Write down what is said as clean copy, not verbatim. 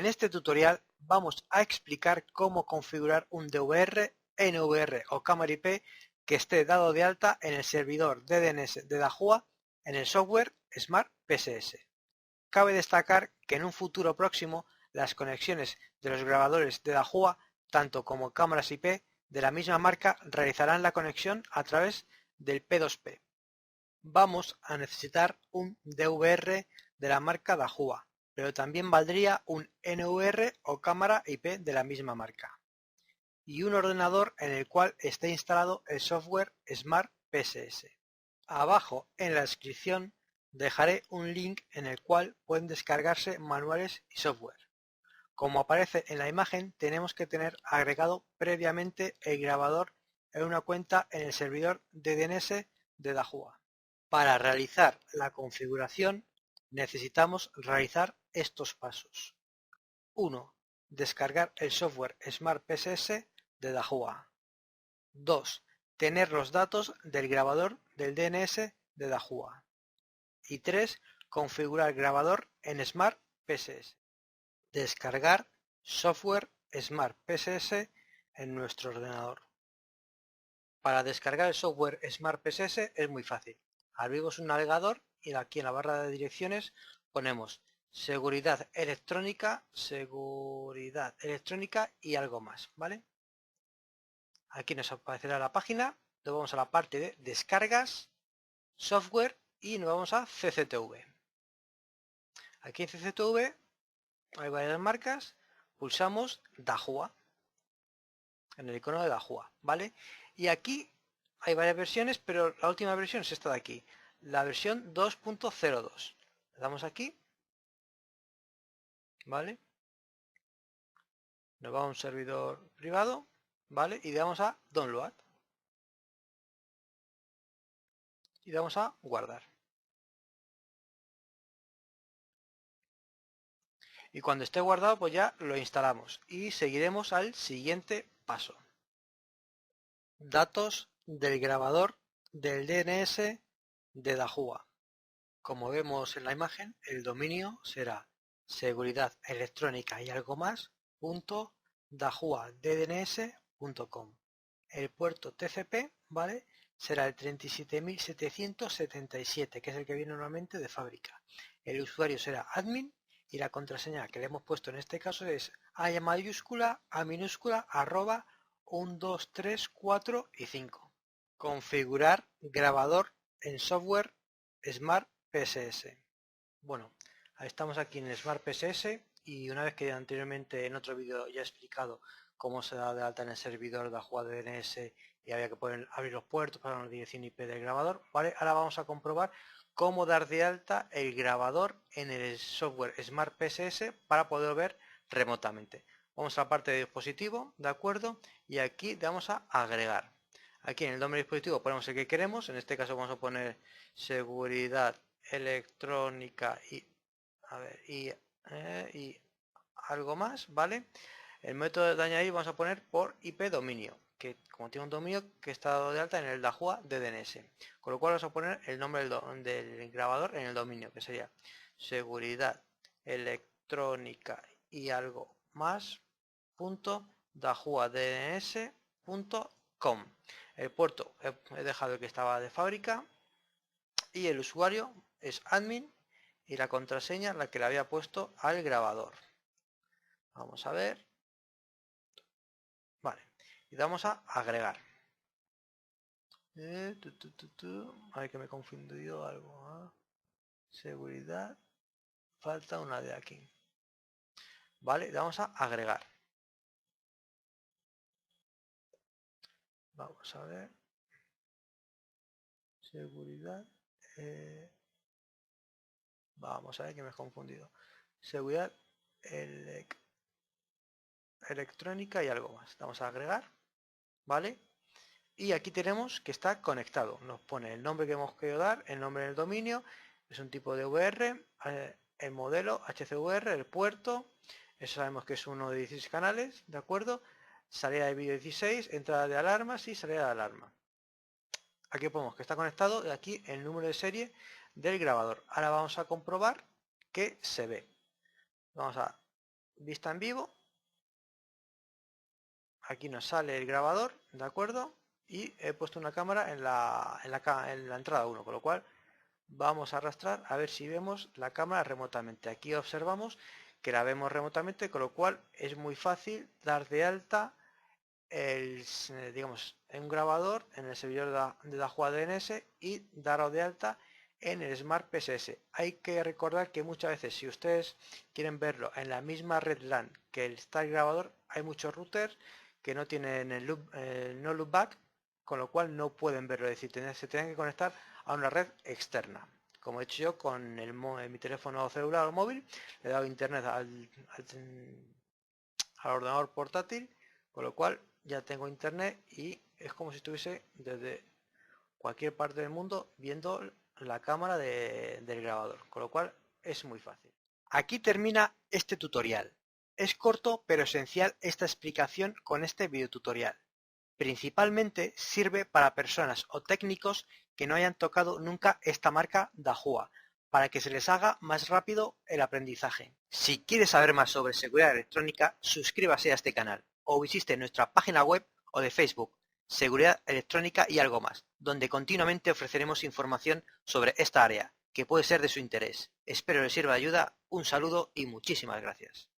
En este tutorial vamos a explicar cómo configurar un DVR, NVR o cámara IP que esté dado de alta en el servidor DNS de Dahua en el software Smart PSS. Cabe destacar que en un futuro próximo las conexiones de los grabadores de Dahua, tanto como cámaras IP de la misma marca, realizarán la conexión a través del P2P. Vamos a necesitar un DVR de la marca Dahua, pero también valdría un NVR o cámara IP de la misma marca, y un ordenador en el cual esté instalado el software Smart PSS. Abajo en la descripción dejaré un link en el cual pueden descargarse manuales y software. Como aparece en la imagen, tenemos que tener agregado previamente el grabador en una cuenta en el servidor de DNS de Dahua. Para realizar la configuración necesitamos realizar estos pasos. 1. Descargar el software Smart PSS de Dahua. 2. Tener los datos del grabador del DNS de Dahua. Y 3. Configurar grabador en Smart PSS. Descargar software Smart PSS en nuestro ordenador. Para descargar el software Smart PSS es muy fácil. Abrimos un navegador y aquí en la barra de direcciones ponemos seguridad electrónica y algo más, ¿vale? Aquí nos aparecerá la página, nos vamos a la parte de descargas, software y nos vamos a CCTV. Aquí en CCTV hay varias marcas, pulsamos Dahua, en el icono de Dahua, ¿vale? Y aquí hay varias versiones, pero la última versión es esta de aquí, la versión 2.02. Le damos aquí, ¿vale? Nos va a un servidor privado, ¿vale? Y le damos a Download. Y le damos a Guardar. Y cuando esté guardado, pues ya lo instalamos. Y seguiremos al siguiente paso. Datos del grabador del DNS de Dahua. Como vemos en la imagen, el dominio será seguridad electrónica y algo más .dahuaddns.com. El puerto TCP, ¿vale? Será el 37777, que es el que viene normalmente de fábrica. El usuario será admin y la contraseña que le hemos puesto en este caso es a mayúscula, a minúscula, arroba 1, 2, 3, 4 y 5. Configurar grabador en software Smart PSS. Bueno, estamos aquí en Smart PSS y una vez que anteriormente en otro vídeo ya he explicado cómo se da de alta en el servidor de Dahua DNS y había que abrir los puertos para la dirección IP del grabador, ¿vale? Ahora vamos a comprobar cómo dar de alta el grabador en el software Smart PSS para poder ver remotamente. Vamos a la parte de dispositivo, ¿de acuerdo? Y aquí le vamos a agregar. Aquí en el nombre del dispositivo ponemos el que queremos, en este caso vamos a poner seguridad electrónica y algo más, ¿vale? El método de añadir vamos a poner por IP dominio, que como tiene un dominio que está dado de alta en el Dahua de DNS, con lo cual vamos a poner el nombre del grabador en el dominio, que sería seguridad electrónica y algo más .dahuadns.com. El puerto he dejado el que estaba de fábrica y el usuario es admin y la contraseña la que le había puesto al grabador. Vamos a ver. Vale. Y vamos a agregar. Ay, que me he confundido algo. Seguridad. Falta una de aquí. Vale, le vamos a agregar. Vamos a ver. Seguridad. Vamos a ver que me he confundido. Seguridad electrónica y algo más. Vamos a agregar. ¿Vale? Y aquí tenemos que está conectado. Nos pone el nombre que hemos querido dar, el nombre del dominio, es un tipo de VR, el modelo HCVR, el puerto, eso sabemos que es uno de 16 canales, ¿de acuerdo? Salida de vídeo 16, entrada de alarmas y salida de alarma. Aquí ponemos que está conectado y aquí el número de serie del grabador. Ahora vamos a comprobar que se ve. Vamos a vista en vivo. Aquí nos sale el grabador, ¿de acuerdo? Y he puesto una cámara en la entrada 1, con lo cual vamos a arrastrar a ver si vemos la cámara remotamente. Aquí observamos que la vemos remotamente, con lo cual es muy fácil dar de alta digamos, en un grabador en el servidor de Dahua DNS y darlo de alta en el Smart PSS. Hay que recordar que muchas veces, si ustedes quieren verlo en la misma red LAN que está el grabador, hay muchos routers que no tienen el no loopback, con lo cual no pueden verlo, es decir, se tienen que conectar a una red externa. Como he hecho yo con mi teléfono celular o móvil, le he dado internet al ordenador portátil, con lo cual ya tengo internet y es como si estuviese desde cualquier parte del mundo viendo la cámara del grabador, con lo cual es muy fácil. Aquí termina este tutorial. Es corto pero esencial esta explicación con este videotutorial. Principalmente sirve para personas o técnicos que no hayan tocado nunca esta marca Dahua, para que se les haga más rápido el aprendizaje. Si quieres saber más sobre seguridad electrónica, suscríbase a este canal o visite nuestra página web o de Facebook, Seguridad Electrónica y algo más, donde continuamente ofreceremos información sobre esta área, que puede ser de su interés. Espero les sirva de ayuda, un saludo y muchísimas gracias.